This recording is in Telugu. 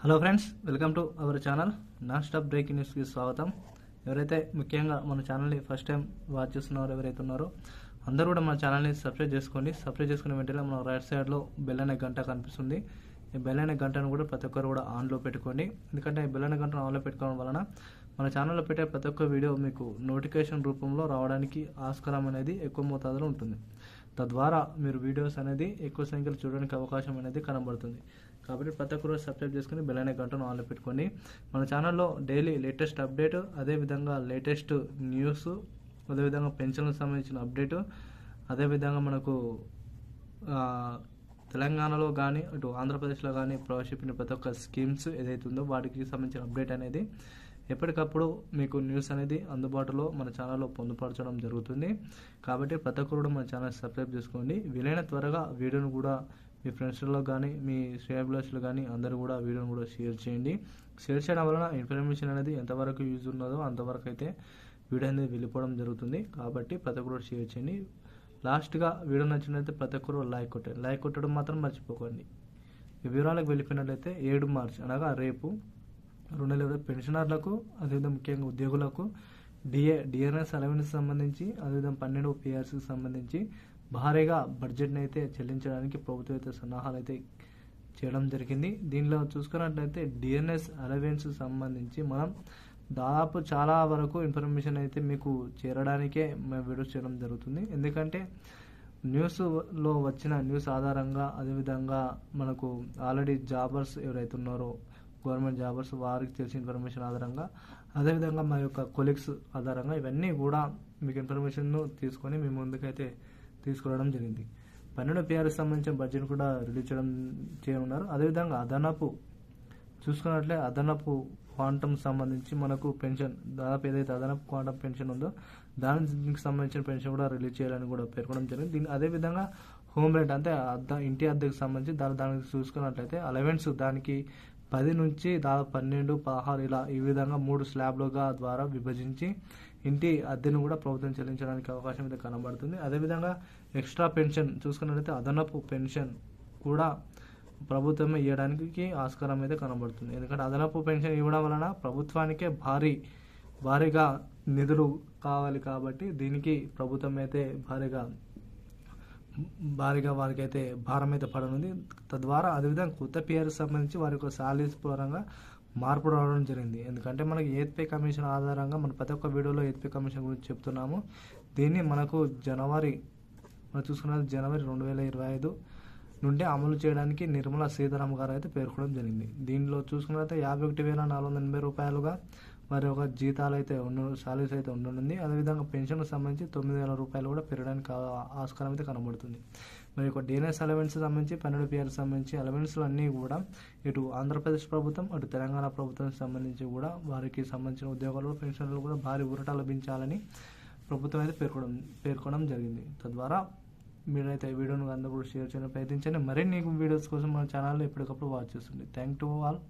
Hello friends, welcome to our channel non stop breaking న్యూస్కి స్వాగతం. ఎవరైతే ముఖ్యంగా మన ఛానల్ని ఫస్ట్ టైం వాచ్ చేస్తున్నారో ఎవరైతే ఉన్నారో అందరూ కూడా మన ఛానల్ని సబ్స్క్రైబ్ చేసుకోండి. సబ్స్క్రైబ్ చేసుకునే వెంటనే మన రైట్ సైడ్లో బెల్ అనే గంట కనిపిస్తుంది. ఈ బెల్ అనే గంటను కూడా ప్రతి ఒక్కరు కూడా ఆన్లో పెట్టుకోండి. ఎందుకంటే ఈ బెల్ అనే గంటను ఆన్లో పెట్టుకోవడం వలన మన ఛానల్లో పెట్టే ప్రతి ఒక్క వీడియో మీకు నోటిఫికేషన్ రూపంలో రావడానికి ఆస్కారం అనేది ఎక్కువ మోతాదులో ఉంటుంది. తద్వారా మీరు వీడియోస్ అనేది ఎక్కువ సంఖ్యలో చూడడానికి అవకాశం అనేది కనబడుతుంది. కాబట్టి ప్రతి ఒక్కరు సబ్స్క్రైబ్ చేసుకుని బెల్ అనే గంటను ఆన్లో పెట్టుకోండి. మన ఛానల్లో డైలీ లేటెస్ట్ అప్డేట్, అదేవిధంగా లేటెస్ట్ న్యూస్, అదేవిధంగా పెన్షన్లకు సంబంధించిన అప్డేటు, అదేవిధంగా మనకు తెలంగాణలో కానీ అటు ఆంధ్రప్రదేశ్లో కానీ ప్రవేశపెట్టిన ప్రతి ఒక్క స్కీమ్స్ ఏదైతే ఉందో వాటికి సంబంధించిన అప్డేట్ అనేది ఎప్పటికప్పుడు మీకు న్యూస్ అనేది అందుబాటులో మన ఛానల్లో పొందుపరచడం జరుగుతుంది. కాబట్టి ప్రతి ఒక్కరు కూడా మన ఛానల్ సబ్స్క్రైబ్ చేసుకోండి. వీలైన త్వరగా వీడియోను కూడా మీ ఫ్రెండ్స్లో కానీ మీ శ్రేయాభిలాషులు కానీ అందరూ కూడా వీడియోను కూడా షేర్ చేయండి. షేర్ చేయడం వలన ఇన్ఫర్మేషన్ అనేది ఎంతవరకు యూజ్ ఉన్నదో అంతవరకు అయితే వీడియో అనేది వెళ్ళిపోవడం జరుగుతుంది. కాబట్టి ప్రతి ఒక్కరు షేర్ చేయండి. లాస్ట్గా వీడియో నచ్చినట్లయితే ప్రతి ఒక్కరు లైక్ కొట్టండి. లైక్ కొట్టడం మాత్రం మర్చిపోకండి. ఈ వివరాలకు వెళ్ళిపోయినట్లయితే 7 మార్చి అనగా రేపు 2020 పెన్షనర్లకు, అదేవిధంగా ముఖ్యంగా ఉద్యోగులకు డిఎన్ఎస్ అలవెన్స్ సంబంధించి, అదేవిధంగా 12 పిఆర్సీకి సంబంధించి భారీగా బడ్జెట్ని అయితే చెల్లించడానికి ప్రభుత్వం అయితే సన్నాహాలు అయితే చేయడం జరిగింది. దీనిలో చూసుకున్నట్లయితే డిఎన్ఎస్ అలవెన్స్ సంబంధించి మనం దాదాపు చాలా వరకు ఇన్ఫర్మేషన్ అయితే మీకు చేరడానికే మేము వీడియోస్ చేయడం జరుగుతుంది. ఎందుకంటే న్యూస్లో వచ్చిన న్యూస్ ఆధారంగా, అదేవిధంగా మనకు ఆల్రెడీ జాబర్స్ ఎవరైతే ఉన్నారో గవర్నమెంట్ జాబర్స్ వారికి తెలిసిన ఇన్ఫర్మేషన్ ఆధారంగా, అదేవిధంగా మా యొక్క కొలీగ్స్ ఆధారంగా ఇవన్నీ కూడా మీకు ఇన్ఫర్మేషన్ను తీసుకొని మీ ముందుకైతే తీసుకురావడం జరిగింది. 12 పిఆర్కి సంబంధించిన బడ్జెట్ కూడా రిలీజ్ చేయనున్నారు. అదేవిధంగా అదనపు చూసుకున్నట్లే అదనపు క్వాంటమ్ సంబంధించి మనకు పెన్షన్ దాదాపు ఏదైతే అదనపు క్వాంటమ్ పెన్షన్ ఉందో దానికి సంబంధించిన పెన్షన్ కూడా రిలీజ్ చేయాలని కూడా పేర్కొనడం జరిగింది. దీని అదేవిధంగా హోమ్ రెంట్ అంటే ఇంటి అద్దెకు సంబంధించి దానికి చూసుకున్నట్లయితే అలవెన్స్ దానికి 10 నుంచి దాదాపు 12, 16 ఇలా ఈ విధంగా 3 స్లాబ్లుగా ద్వారా విభజించి ఇంటి అద్దెను కూడా ప్రభుత్వం చెల్లించడానికి అవకాశం అయితే కనబడుతుంది. అదేవిధంగా ఎక్స్ట్రా పెన్షన్ చూసుకున్నట్లయితే అదనపు పెన్షన్ కూడా ప్రభుత్వమే ఇవ్వడానికి ఆస్కారం అయితే కనబడుతుంది. ఎందుకంటే అదనపు పెన్షన్ ఇవ్వడం వలన ప్రభుత్వానికే భారీగా నిధులు కావాలి. కాబట్టి దీనికి ప్రభుత్వం అయితే భారీగా వారికి అయితే భారం అయితే పడనుంది. తద్వారా అదేవిధంగా కొత్త పిఆర్కి సంబంధించి వారి యొక్క సాలరీస్ పరంగా మార్పు రావడం జరిగింది. ఎందుకంటే మనకి 8th పే కమిషన్ ఆధారంగా మన ప్రతి ఒక్క వీడియోలో 8th పే కమిషన్ గురించి చెప్తున్నాము. దీన్ని మనకు మనం చూసుకున్నది జనవరి 2025 నుండి అమలు చేయడానికి నిర్మలా సీతారామన్ గారు అయితే పేర్కొనడం జరిగింది. దీనిలో చూసుకున్నట్లయితే 51,480 రూపాయలుగా వారి యొక్క జీతాలు అయితే సాలరీస్ అయితే ఉండనుంది. అదేవిధంగా పెన్షన్కు సంబంధించి 9,000 రూపాయలు కూడా పెరగడానికి ఆస్కారం అయితే కనబడుతుంది. మరి యొక్క డిఎన్ఎస్ అలవెన్స్ సంబంధించి 12 పిఆర్కి సంబంధించి అలవెన్స్లు అన్నీ కూడా ఇటు ఆంధ్రప్రదేశ్ ప్రభుత్వం, అటు తెలంగాణ ప్రభుత్వానికి సంబంధించి కూడా వారికి సంబంధించిన ఉద్యోగాలు, పెన్షన్లు కూడా భారీ ఊరట లభించాలని ప్రభుత్వం అయితే పేర్కొనడం జరిగింది. తద్వారా మీరైతే వీడియోను అందరూ కూడా షేర్ చేయడానికి ప్రయత్నించండి. మరిన్ని వీడియోస్ కోసం మన ఛానల్లో ఎప్పటికప్పుడు వాచ్ చేస్తుంది. Thank to all.